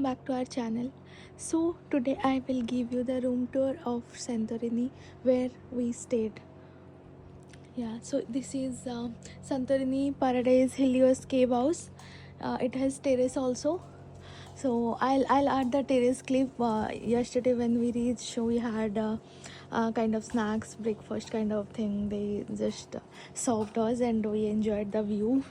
back to our channel. So today I will give you the room tour of Santorini where we stayed. Yeah, so this is Santorini Paradise Helios Cave House. It has terrace also. So I'll add the terrace clip. Yesterday when we reached, we had kind of snacks, breakfast kind of thing. They just served us and we enjoyed the view.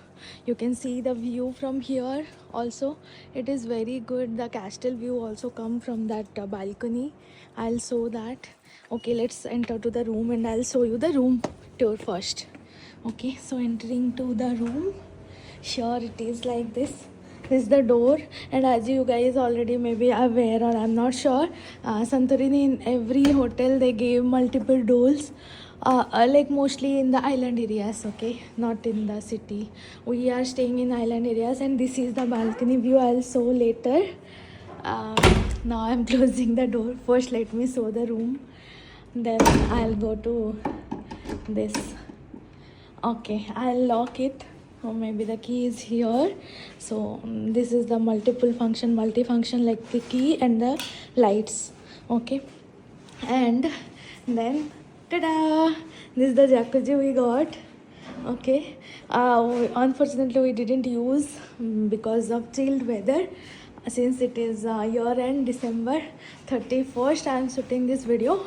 You can see the view from here also. It is very good. The castle view also come from that balcony. I'll show that. Okay, let's enter to the room and I'll show you the room tour first. Okay, so entering to the room, sure it is like this. This is the door, and as you guys already maybe aware or I'm not sure, Santorini, in every hotel they gave multiple doors, like mostly in the island areas, okay, not in the city. We are staying in island areas, and this is the balcony view. I'll show later. um, Now I'm closing the door. First let me show the room, then I'll go to this. Okay, I'll lock it, or maybe the key is here. So this is the multifunction, like the key and the lights. Okay, and then ta-da, this is the jacuzzi we got. Okay, unfortunately we didn't use because of chilled weather, since it is year end December 31st. I am shooting this video.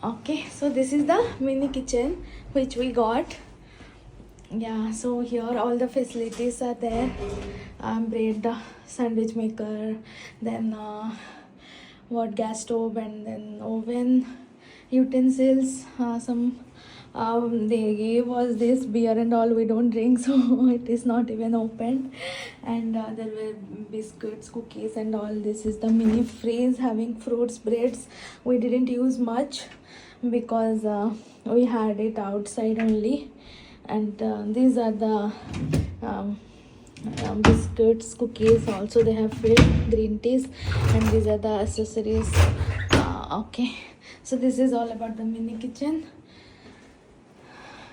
Okay, so this is the mini kitchen which we got. Yeah, so here all the facilities are there. Bread sandwich maker, then what, gas stove, and then oven, utensils, some they gave us this beer and all. We don't drink, so it is not even opened. And there were biscuits, cookies and all. This is the mini fridge having fruits, breads. We didn't use much because we had it outside only. And these are the biscuits, cookies also they have filled, green teas, and these are the accessories. Okay, so this is all about the mini kitchen.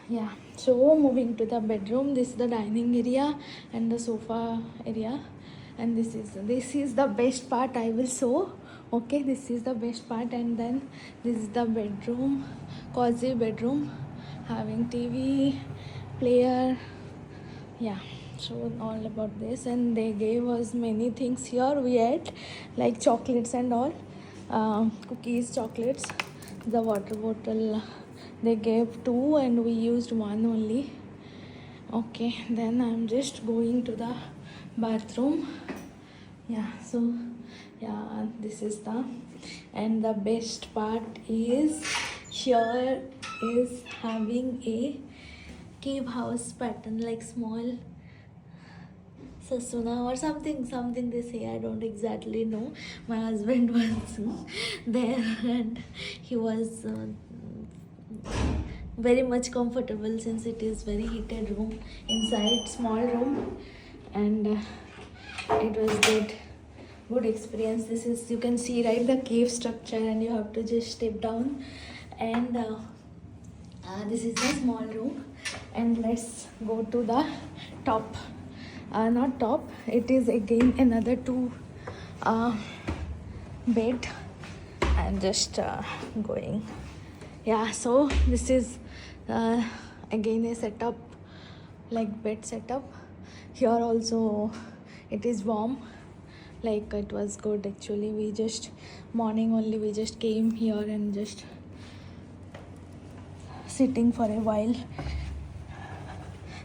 Yeah, so moving to the bedroom, this is the dining area and the sofa area, and this is the best part I will show. Okay, this is the best part. And then this is the bedroom, cozy bedroom having TV, player. Yeah, so all about this. And they gave us many things here. We ate like chocolates and all, cookies, chocolates. The water bottle they gave 2 and we used 1 only. Okay, then I'm just going to the bathroom. Yeah, so yeah, this is the, and the best part is here is having a cave house pattern, like small sasuna or something they say. I don't exactly know. My husband was there and he was very much comfortable, since it is very heated room inside, small room. And it was good experience. This is, you can see right, the cave structure, and you have to just step down. And this is the small room. And let's go to the top. Not top, it is again another 2 bed. I'm just going. Yeah, so this is again a setup, like bed setup. Here also it is warm, like it was good actually. We just morning only we just came here and just sitting for a while,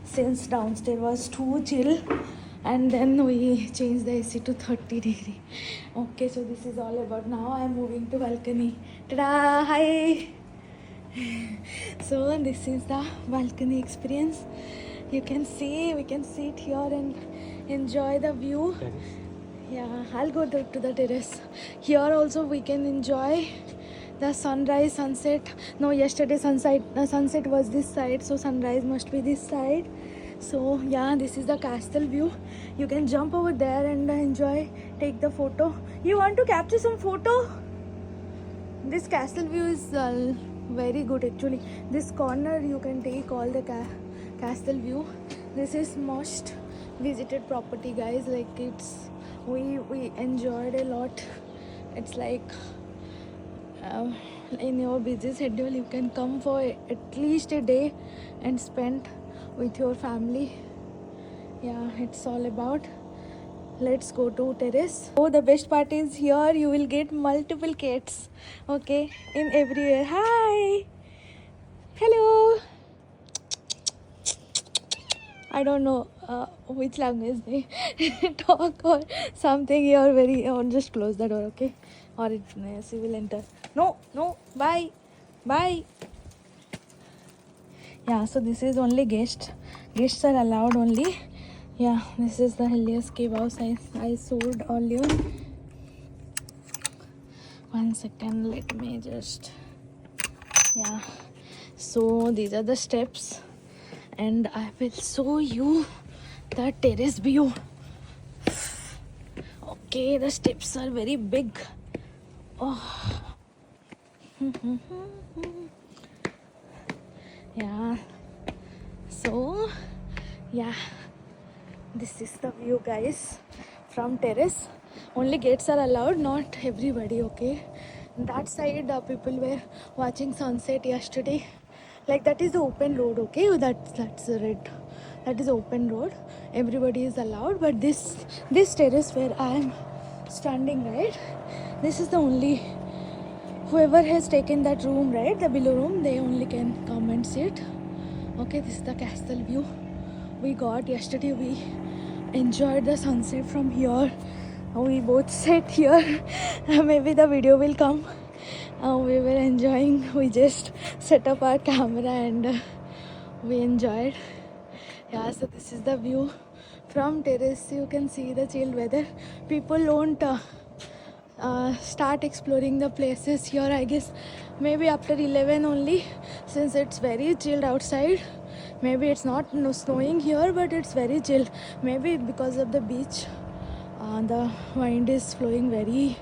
since downstairs was too chill, and then we changed the AC to 30 degree. Okay, so this is all about. Now I am moving to balcony. Ta-da! Hi! So this is the balcony experience. You can see, we can sit here and enjoy the view. Yeah, I'll go to the terrace. Here also we can enjoy the sunrise, sunset. No, yesterday sunset was this side, so sunrise must be this side. So yeah, this is the castle view. You can jump over there and enjoy, take the photo. You want to capture some photo? This castle view is very good actually. This corner you can take all the castle view. This is most visited property, guys. Like, it's we enjoyed a lot. It's like in your busy schedule you can come for at least a day and spend with your family. Yeah, it's all about. Let's go to terrace. Oh, the best part is here you will get multiple cats, okay, in everywhere. Hi, hello. I don't know which language they talk or something. You're very. Oh, just close the door, okay? Or she will enter. No, no. Bye, bye. Yeah. So this is only guests. Guests are allowed only. Yeah. This is the Helios Cave House. I showed earlier. 1 second. Let me just. Yeah. So these are the steps. And I will show you the terrace view. Okay, the steps are very big. Oh. Yeah. So, yeah. This is the view, guys, from terrace. Only gates are allowed, not everybody, okay? That side, people were watching sunset yesterday. Like that is the open road, okay? That's red. That is open road. Everybody is allowed, but this terrace where I am standing, right? This is the only. Whoever has taken that room, right, the below room, they only can come and sit. Okay, this is the castle view we got yesterday. We enjoyed the sunset from here. We both sat here. Maybe the video will come. We were enjoying. We just set up our camera and we enjoyed. Yeah, so this is the view from terrace. You can see the chilled weather. People don't start exploring the places here, I guess maybe after 11 only, since it's very chilled outside. Maybe it's not snowing here, but it's very chilled. Maybe because of the beach, the wind is flowing very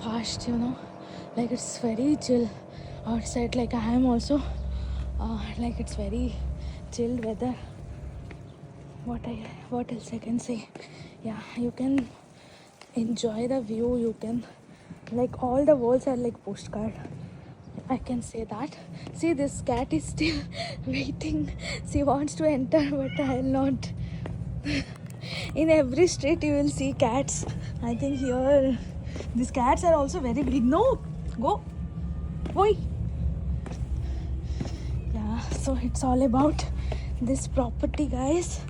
fast, you know, like it's very chill outside. Like I am also like it's very chilled weather. What else I can say? Yeah, you can enjoy the view. You can, like, all the walls are like postcard, I can say that. See, this cat is still waiting. She wants to enter, but I'll not. In every street you will see cats. I think here these cats are also very big. No, go, boy. Yeah, so it's all about this property, guys.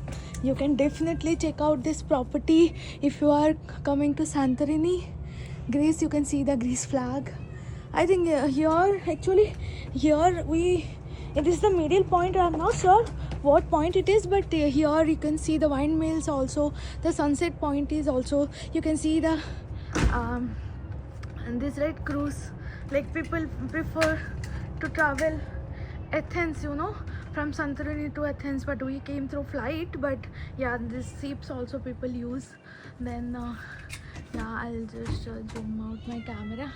You can definitely check out this property if you are coming to Santorini, Greece. You can see the Greece flag. I think here, actually, here it is the middle point. I'm not sure what point it is, but here you can see the windmills also. The sunset point is also. You can see the and this red cruise. Like people prefer to travel Athens, you know, from Santorini to Athens, but we came through flight. But yeah, these ships also people use. Then yeah, I'll just zoom out my camera.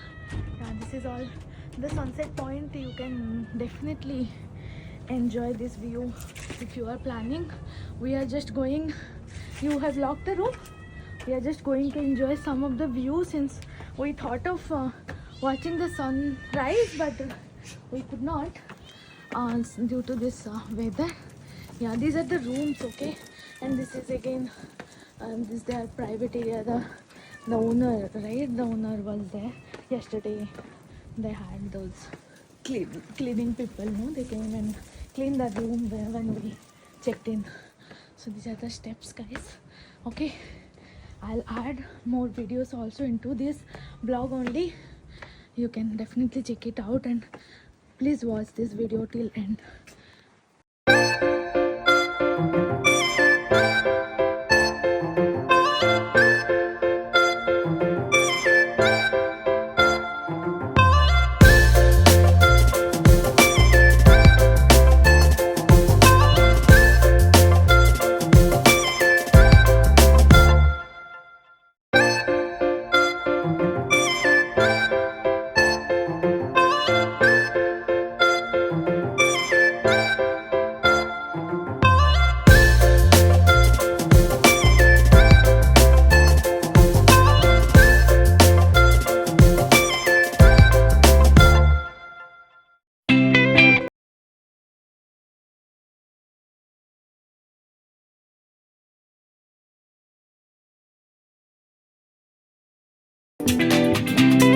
Yeah, this is all the sunset point. You can definitely enjoy this view if you are planning. We are just going. You have locked the room. We are just going to enjoy some of the view, since we thought of watching the sunrise, but we could not due to this weather. Yeah, these are the rooms, okay? And this is again this their private area. The owner, right? The owner was there yesterday. They had those cleaning people, no? They came and cleaned the room when we checked in. So these are the steps, guys. Okay, I'll add more videos also into this blog only. You can definitely check it out, and please watch this video till end.